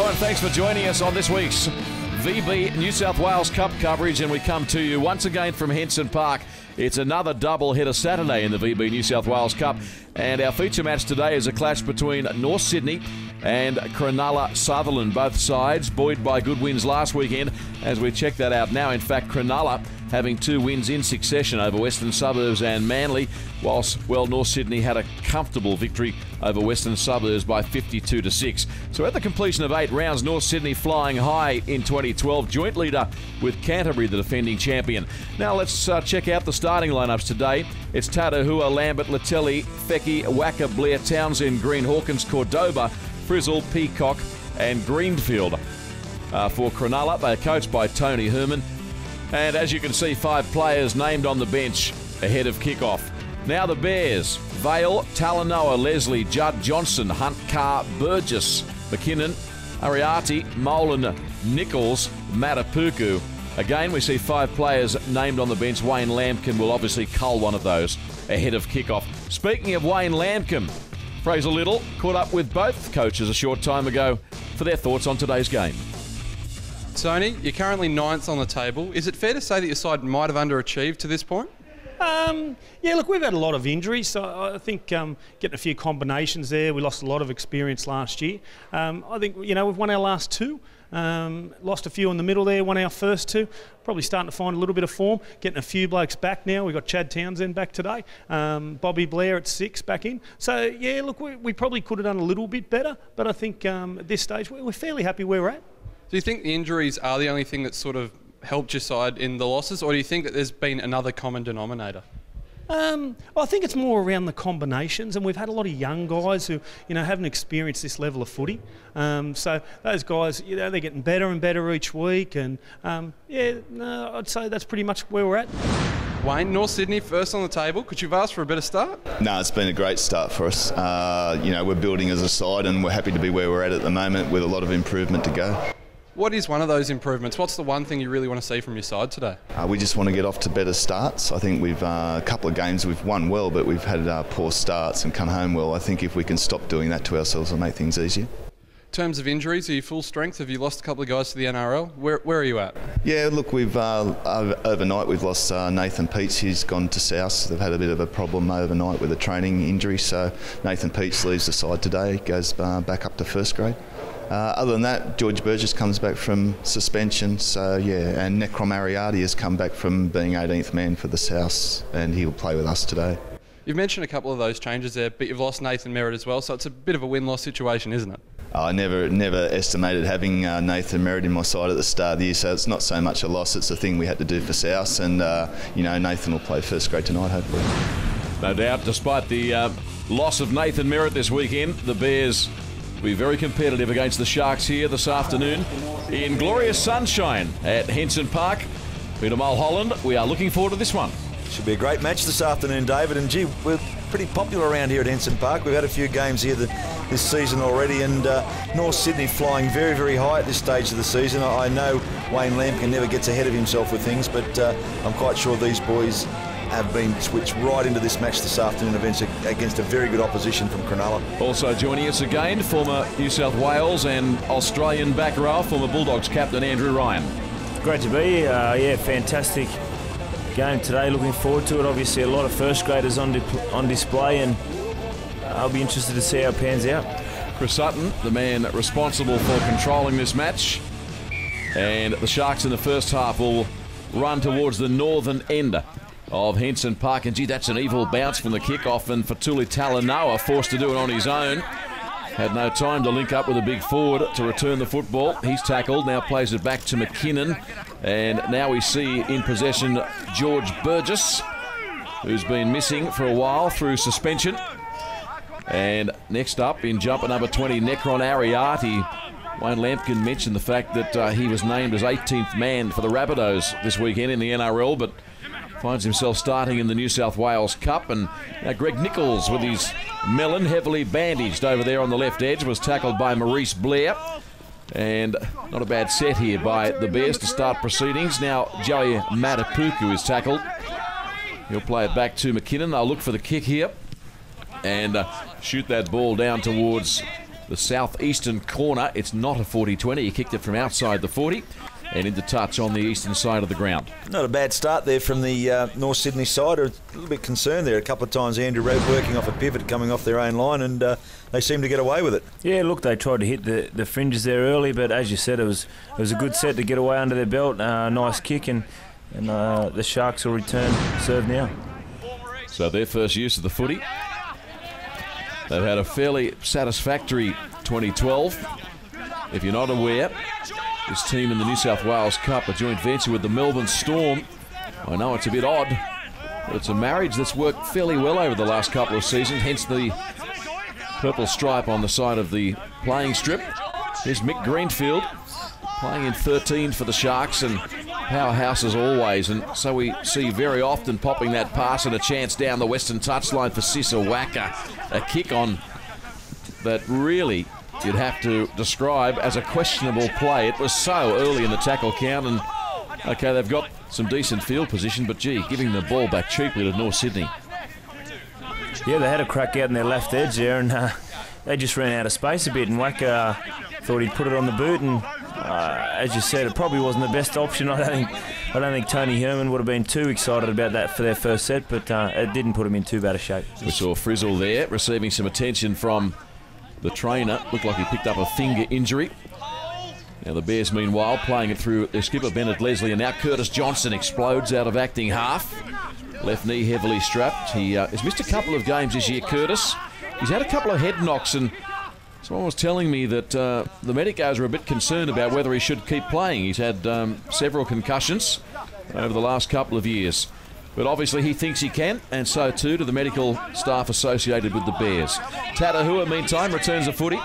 and thanks for joining us on this week's VB New South Wales Cup coverage, and we come to you once again from Henson Park. It's another double-header Saturday in the VB New South Wales Cup, and our feature match today is a clash between North Sydney and Cronulla Sutherland. Both sides buoyed by good wins last weekend. As we check that out now, in fact, Cronulla having 2 wins in succession over Western Suburbs and Manly, whilst, well, North Sydney had a comfortable victory over Western Suburbs by 52-6. So at the completion of 8 rounds, North Sydney flying high in 2012, joint leader with Canterbury, the defending champion. Now let's check out the starting lineups today. It's Tadahua, Lambert, Latelli, Fecky, Wacker, Blair, Townsend, Green, Hawkins, Cordoba, Frizzle, Peacock and Greenfield. For Cronulla, they're coached by Tony Herman. And as you can see, 5 players named on the bench ahead of kickoff. Now the Bears: Vale, Talanoa, Leslie, Judd, Johnson, Hunt, Carr, Burgess, McKinnon, Ariarty, Molan, Nichols, Matapuku. Again, we see 5 players named on the bench. Wayne Lampkin will obviously cull one of those ahead of kickoff. Speaking of Wayne Lampkin, Fraser Little caught up with both coaches a short time ago for their thoughts on today's game. Tony, you're currently 9th on the table. Is it fair to say that your side might have underachieved to this point? Yeah, look, we've had a lot of injuries, so I think getting a few combinations there. We lost a lot of experience last year. I think, we've won our last 2. Lost a few in the middle there, won our first 2. Probably starting to find a little bit of form, getting a few blokes back now. We've got Chad Townsend back today, Bobby Blair at 6 back in. So, yeah, look, we probably could have done a little bit better, but I think at this stage we're fairly happy where we're at. Do you think the injuries are the only thing that sort of helped your side in the losses, or do you think that there's been another common denominator? I think it's more around the combinations, and we've had a lot of young guys who, haven't experienced this level of footy. So those guys, they're getting better and better each week, and I'd say that's pretty much where we're at. Wayne, North Sydney first on the table. Could you have asked for a better start? No, it's been a great start for us. We're building as a side, and we're happy to be where we're at the moment with a lot of improvement to go. What is one of those improvements? What's the one thing you really want to see from your side today? We just want to get off to better starts. I think we've a couple of games we've won well, but we've had poor starts and come home well. I think if we can stop doing that to ourselves, it'll make things easier. In terms of injuries, are you full strength? Have you lost a couple of guys to the NRL? Where are you at? Yeah, look, we've overnight we've lost Nathan Peets. He's gone to South. They've had a bit of a problem overnight with a training injury, so Nathan Peets leaves the side today, goes back up to first grade. Other than that, George Burgess comes back from suspension, so yeah, and Necrom Ariarty has come back from being 18th man for the South, and he'll play with us today. You've mentioned a couple of those changes there, but you've lost Nathan Merritt as well, so it's a bit of a win-loss situation, isn't it? I never estimated having Nathan Merritt in my side at the start of the year, so it's not so much a loss, it's a thing we had to do for South, and Nathan will play first grade tonight, hopefully. No doubt, despite the loss of Nathan Merritt this weekend, the Bears will be very competitive against the Sharks here this afternoon in glorious sunshine at Henson Park. Peter Mulholland, we are looking forward to this one. Should be a great match this afternoon, David, and gee, we're pretty popular around here at Henson Park. We've had a few games here this season already, and North Sydney flying very, very high at this stage of the season. I know Wayne Lampkin never gets ahead of himself with things, but I'm quite sure these boys have been switched right into this match this afternoon against a very good opposition from Cronulla. Also joining us again, former New South Wales and Australian back row, former Bulldogs captain Andrew Ryan. Great to be here. Fantastic game today. Looking forward to it. Obviously a lot of first graders on display, and I'll be interested to see how it pans out. Chris Sutton, the man responsible for controlling this match, and the Sharks in the first half will run towards the northern end of Henson Park, and gee, that's an evil bounce from the kickoff, and Fatuli Talanoa forced to do it on his own. Had no time to link up with a big forward to return the football. He's tackled, now plays it back to McKinnon, and now we see in possession George Burgess, who's been missing for a while through suspension. And next up in jumper number 20, Necron Ariarty. Wayne Lampkin mentioned the fact that he was named as 18th man for the Rabbitohs this weekend in the NRL, but finds himself starting in the New South Wales Cup. And now Greg Nichols, with his melon heavily bandaged over there on the left edge, was tackled by Maurice Blair. And not a bad set here by the Bears to start proceedings. Now Joey Matapuku is tackled. He'll play it back to McKinnon. They'll look for the kick here and shoot that ball down towards the southeastern corner. It's not a 40-20. He kicked it from outside the 40 and into touch on the eastern side of the ground. Not a bad start there from the North Sydney side. A little bit concerned there. A couple of times Andrew Rowe working off a pivot coming off their own line, and they seem to get away with it. Yeah, look, they tried to hit the fringes there early, but as you said, it was a good set to get away under their belt. Nice kick, and the Sharks will return serve now. So their first use of the footy. They've had a fairly satisfactory 2012. If you're not aware, this team in the New South Wales Cup, a joint venture with the Melbourne Storm. I know it's a bit odd, but it's a marriage that's worked fairly well over the last couple of seasons, hence the purple stripe on the side of the playing strip. Here's Mick Greenfield playing in 13 for the Sharks, and powerhouse as always, and so we see very often popping that pass and a chance down the western touchline for Sisawaka. A kick on that really you'd have to describe as a questionable play. It was so early in the tackle count, and okay, they've got some decent field position, but gee, giving the ball back cheaply to North Sydney. Yeah, they had a crack out in their left edge there, and they just ran out of space a bit, and Waka thought he'd put it on the boot, and as you said, it probably wasn't the best option. I don't think Tony Herman would have been too excited about that for their first set, but it didn't put him in too bad a shape. We saw Frizzle there receiving some attention from the trainer. Looked like he picked up a finger injury. Now the Bears, meanwhile, playing it through their skipper Bennett Leslie, and now Curtis Johnson explodes out of acting half. Left knee heavily strapped. He has missed a couple of games this year, Curtis. He's had a couple of head knocks, and someone was telling me that the medicos are a bit concerned about whether he should keep playing. He's had several concussions over the last couple of years. But obviously he thinks he can, and so too do the medical staff associated with the Bears. Tatahua, meantime, returns the footy.